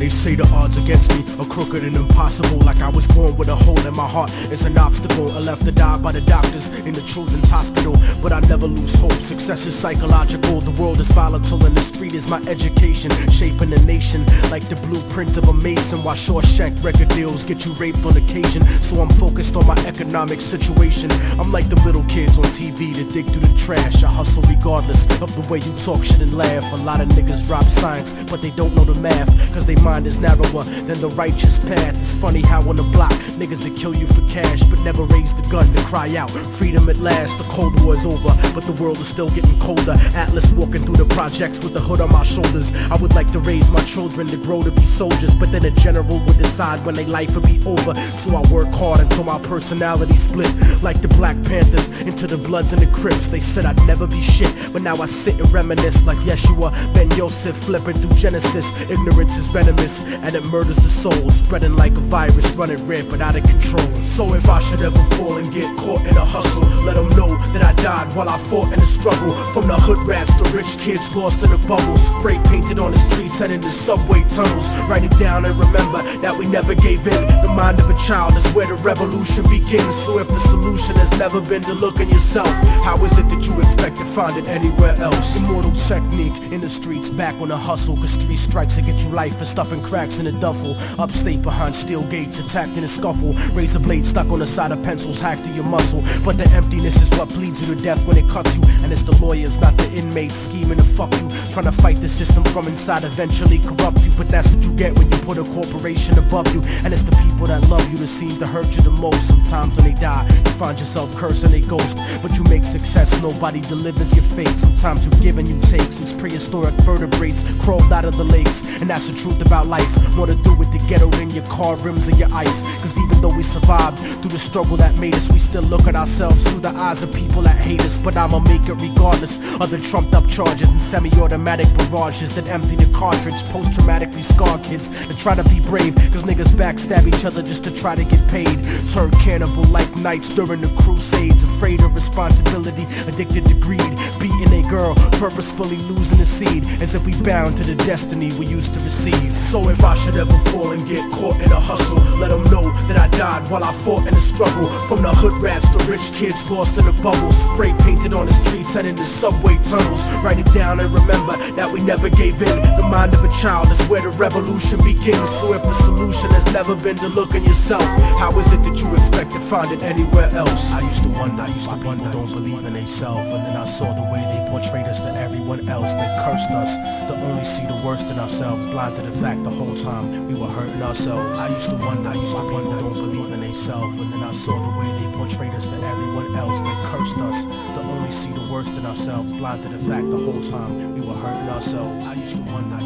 They say the odds against me are crooked and impossible, like I was born with a hole in my heart. It's an obstacle, I left to die by the doctors in the children's hospital, but I never lose hope. Success is psychological, the world is volatile, and the street is my education, shaping the nation like the blueprint of a mason. While Shawshank record deals get you raped on occasion, so I'm focused on my economic situation. I'm like the little kids on TV that dig through the trash. I hustle regardless of the way you talk shit and laugh. A lot of niggas drop science, but they don't know the math, cause they mind is narrower than the righteous path. It's funny how on the block, niggas that kill you for cash, but never raise the gun to cry out freedom at last. The Cold War is over, but the world is still getting colder. Atlas walking through the projects with the hood on my shoulders. I would like to raise my children to grow to be soldiers, but then a general would decide when their life would be over. So I work hard until my personality split, like the Black Panthers into the Bloods and the Crips. They said I'd never be shit, but now I sit and reminisce like Yeshua Ben Yosef flipping through Genesis. Ignorance is venomous and it murders the soul, spreading like a virus, running rampant out of control. So if I should ever fall and get caught in a hustle, let them know that I died while I fought in the struggle. From the hood rats to rich kids lost in the bubbles, spray painted on the streets and in the subway tunnels. Write it down and remember that we never gave in. The mind of a child is where the revolution begins. So if the solution has never been to look in yourself, how is it that you expect to find it anywhere else? Immortal technique in the streets, back on the hustle, cause 3 strikes to get you life for stuffing cracks in a duffel. Upstate behind steel gates, attacked in a scuffle, razor blade stuck on the side of pencils hacked to your muscle. But the emptiness is what bleeds you to death when it cuts you, and it's the lawyers, not the inmates, scheming to fuck you, trying to fight the system from inside eventually corrupts you. But that's what you get when you put a corporation above you, and it's the people that love you that seem to hurt you the most. Sometimes when they die, you find yourself cursing a ghost, but you make success, nobody delivers your fate. Sometimes you give and you take, since prehistoric vertebrates crawled out of the lakes. And that's the truth about life, more to do with the ghetto than your car rims and your ice. Cause even though we survived through the struggle that made us, we still look at ourselves through the eyes of people that hate us. But I'ma make it regardless of the trumped up charges and semi-automatic barrages that empty the cartridge. Post-traumatically scarred kids that try to be brave, cause niggas backstab each other just to try to get paid. Turn cannibal like knights during the crusades, afraid of responsibility, addicted to greed, beating a girl, purposefully losing the seed, as if we bound to the destiny we used to receive. So if I should ever fall and get caught in a hustle, let them know that I died while I fought in the struggle. From the hood rats to rich kids lost in the bubbles, spray painted on the streets and in the subway tunnels. Write it down and remember that we never gave in. The mind of a child is where the revolution begins. So if the solution has never been to look in yourself, how is it that you expect to find it anywhere else? I used to wonder, people don't believe in themselves, and then I saw the way they portrayed us to everyone else. They cursed us to only see the worst in ourselves, blind to the fact the whole time we were hurting ourselves. I used to wonder, people don't believe in themselves, and then I saw the way they portrayed us to everyone else. They cursed us to only see the worst in ourselves, blind to the fact the whole time we were hurting ourselves. I used to wonder.